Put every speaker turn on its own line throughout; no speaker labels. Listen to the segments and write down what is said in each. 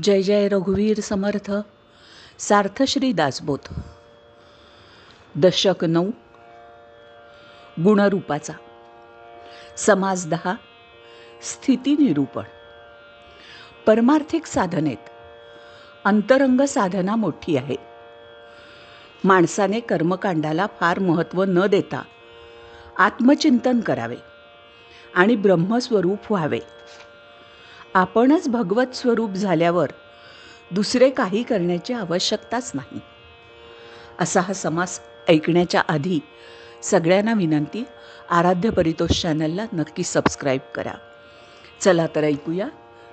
जय जय रघुवीर समर्थ. सार्थ श्री दासबोध. दशक 9. गुणरूपाचा. समास 10. स्थिती निरूपण. परमार्थिक साधनेत अंतरंग साधना मोठी आहे. माणसाने कर्मकांडाला फार महत्त्व न देता आत्मचिंतन करावे आणि ब्रह्मस्वरूप व्हावे. आपणच भगवत स्वरूप झाल्यावर दुसरे काही करण्याची आवश्यकताच नाही. असा हा समास ऐकण्याच्या आधी सगळ्यांना विनंती, आराध्य परितोष चॅनलला नक्की सबस्क्राईब करा. चला तर ऐकूया.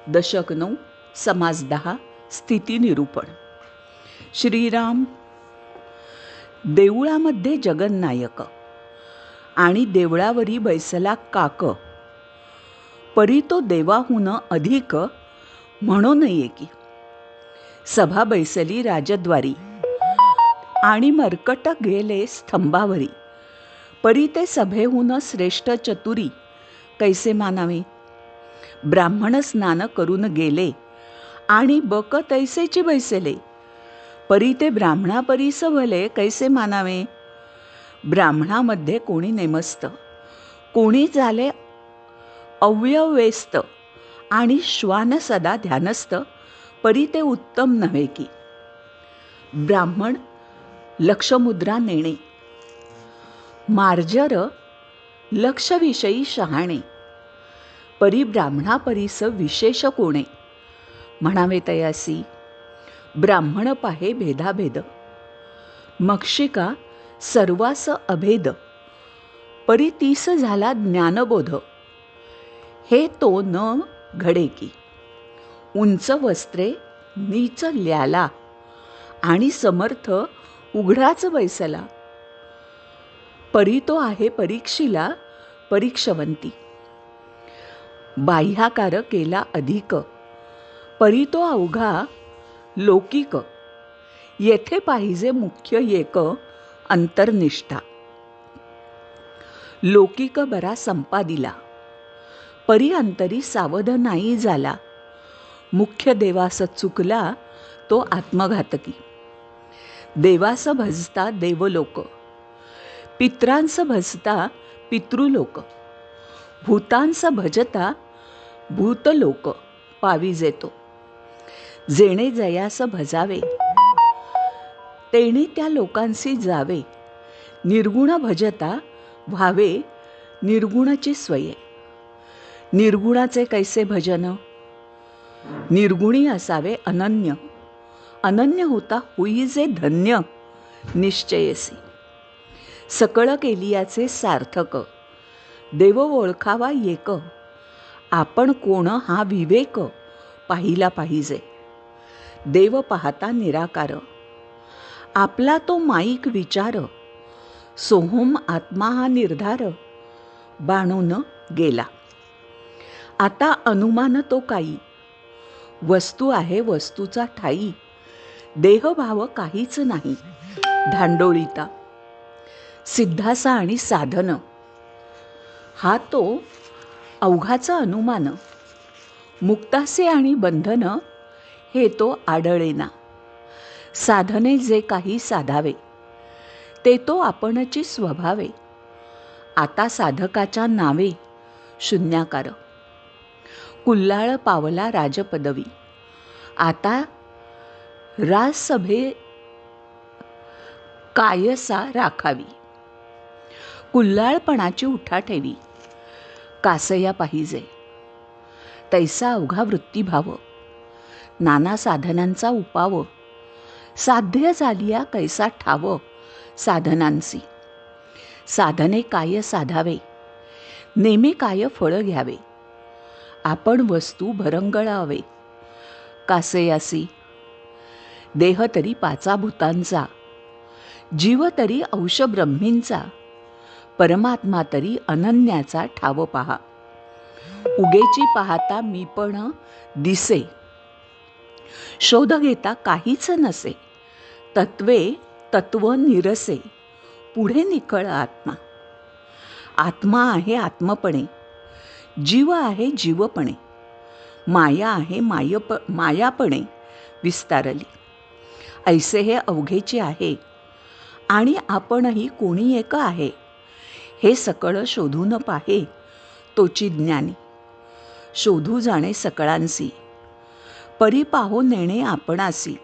दशक 9. समास 10. स्थिती निरूपण. श्रीराम. देऊळामध्ये जगन्नायक आणि देवळावरी बैसला काक, परी तो देवाहून अधिक म्हणू नये की. सभा बैसली राजद्वारी आणि मर्कट गेले स्तंभावरी, परी ते सभेहून श्रेष्ठ चतुरी कैसे मानावे. ब्राह्मण स्नान करून गेले आणि बक तैसेची बैसले, परी ते ब्राह्मणापरीस भले कैसे मानावे. ब्राह्मणामध्ये कोणी नेमस्त, कोणी झाले अव्यवेस्त आणि श्वान सदा ध्यानस्थ, परी ते उत्तम नव्हे की. ब्राह्मण लक्षमुद्रा नेणे, मार्जर लक्षविषयी शहाणे, परी ब्राह्मणापरीस विशेष कोणे. म्हणावे तयासी ब्राह्मण पाहे भेदाभेद, मक्षिका सर्वास अभेद, परी तीस झाला ज्ञानबोध. हे तो न घडे की. उंच वस्त्रे नीच ल्याला आणि समर्थ उघडाच बैसला, परी तो आहे परीक्षिला परीक्षवंती. बाह्याकार केला अधिक, परी तो अवघा लौकिक. येथे पाहिजे मुख्य एक अंतर्निष्ठा. लौकिक बरा संपादिला, परी अंतरी सावध नाही झाला. मुख्य देवास चुकला तो आत्मघातकी. देवास भजता देवलोक, पित्रांस भजता पितृलोक, भूतांस भजता भूतलोक पाविजेतो. जेणे जयास भजावे तेणे त्या लोकांसी जावे, निर्गुण भजता व्हावे निर्गुणाची स्वये. निर्गुणाचे कैसे भजन, निर्गुणी असावे अनन्य. अनन्य होता होई जे धन्य निश्चयसी. सकळ केलियाचे सार्थक, देव ओळखावा एक. आपण कोण हा विवेक पाहिला पाहिजे. देव पाहता निराकार, आपला तो माईक विचार. सोहम आत्मा हा निर्धार, बाणून गेला. आता अनुमान तो काही, वस्तू आहे वस्तूचा ठाई. देहभाव काहीच नाही धांडोळीता. सिद्धासा आणि साधन हा तो अवघाचा अनुमान. मुक्तासे आणि बंधन हे तो आढळेना. साधने जे काही साधावे ते तो आपणची स्वभावे. आता साधकाच्या नावे शून्याकार. कुल्लाळ पावला राजपदवी, आता राजसभे कायसा राखावी. कुल्लाळपणाची उठाठेवी कासया पाहिजे. तैसा अवघा वृत्तीभाव, नाना साधनांचा उपाव. साध्य झालिया कैसा ठाव साधनांसी. साधने काय साधावे, नेमे काय फळ घ्यावे. आपण वस्तू भरंगळावे कासयासी. देह तरी पाचा भूतांचा, जीव तरी अंश ब्रह्मींचा, परमात्मा तरी अनन्याचा ठाव पहा. उगेची पाहता मी पण दिसे, शोध घेता काहीच नसे. तत्वे तत्व निरसे, पुढे निखळ आत्मा. आत्मा आहे आत्मपणे, जीव आहे जीवपणे. माया आहे मायापणे विस्तारली. ऐसे हे अवघेचे आहे आणि आपणही कोणी एक आहे. हे सकळ शोधून पाहे तोची ज्ञानी. शोधू जाणे सकळांसी परी पाहो नेणे आपणासी.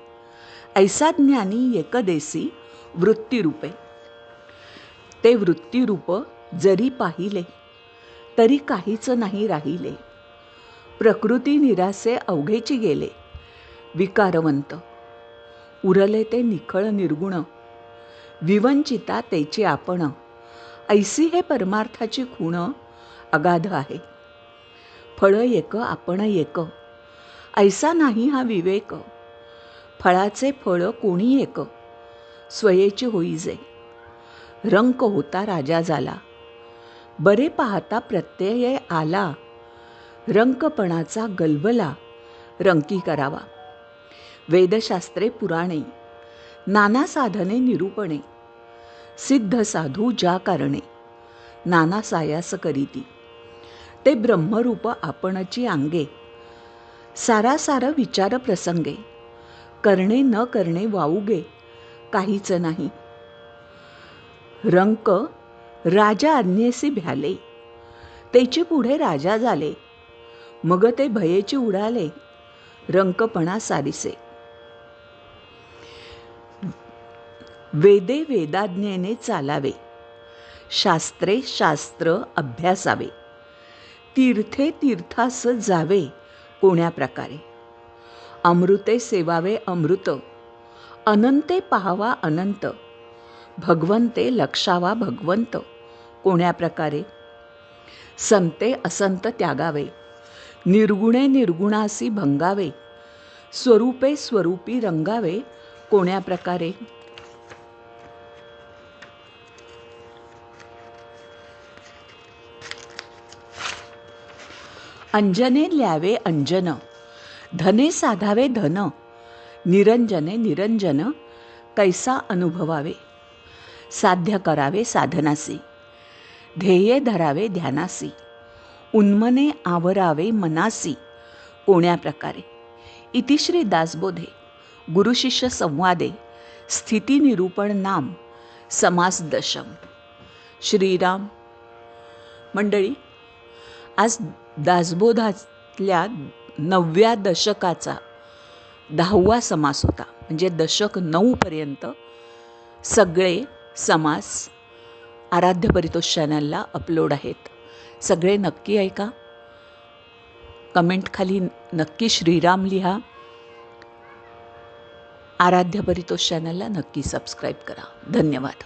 ऐसा ज्ञानी एकदेसी वृत्तिरूपे. ते वृत्तिरूप जरी पाहिले तरी काहीच नाही राहिले. प्रकृती निरासे अवघेची गेले विकारवंत. उरले ते निखळ निर्गुण विवंचिता तेची आपण. ऐसी हे परमार्थाची खूण अगाध आहे. फळ एक आपण एक ऐसा नाही हा विवेक. फळाचे फळ कोणी एक स्वयेची होईजे. रंक होता राजा झाला बरे पाहता प्रत्यय आला. रंकपणाचा गलबला रंकी करावा. वेदशास्त्रे पुराणे नाना साधने निरूपणे. सिद्ध साधू ज्या कारणे नाना सायास करीती. ते ब्रह्मरूप आपणची अंगे सारासार विचार प्रसंगे. करणे न करणे वाऊगे काहीच नाही. रंक राजा आज्ञेसी भ्याले तेची पुढे राजा झाले. मग ते भयेची उडाले रंकपणा सारिसे. वेदे वेदाज्ञेने चालावे शास्त्रे शास्त्र अभ्यासावे. तीर्थे तीर्थास जावे कोण्या प्रकारे. अमृते सेवावे अमृत अनंते पाहावा अनंत. भगवंते लक्षावा भगवंत कोण्या प्रकारे. संते असंत त्यागावे निर्गुणे निर्गुणासी भंगावे. स्वरूपे स्वरूपी रंगावे कोण्या प्रकारे. अंजने ल्यावे अंजन धने साधावे धन. निरंजने निरंजन कैसा अनुभवावे. साध्य करावे साधनासी ध्येये धरावे ध्यानासी. उन्मने आवरावे मनासी कोण्या प्रकारे. इति श्री दासबोधे गुरुशिष्य संवादे स्थिती निरूपण नाम समास दशम. श्रीराम. मंडळी, आज दासबोधातल्या 9व्या दशकाचा 10वा समास होता. म्हणजे दशक 9 पर्यंत सगळे समास आराध्य परितोष चॅनलला अपलोड आहेत. सगळे नक्की ऐका. कमेंट खाली नक्की श्रीराम लिहा. आराध्य परितोष चॅनलला नक्की सबस्क्राईब करा. धन्यवाद.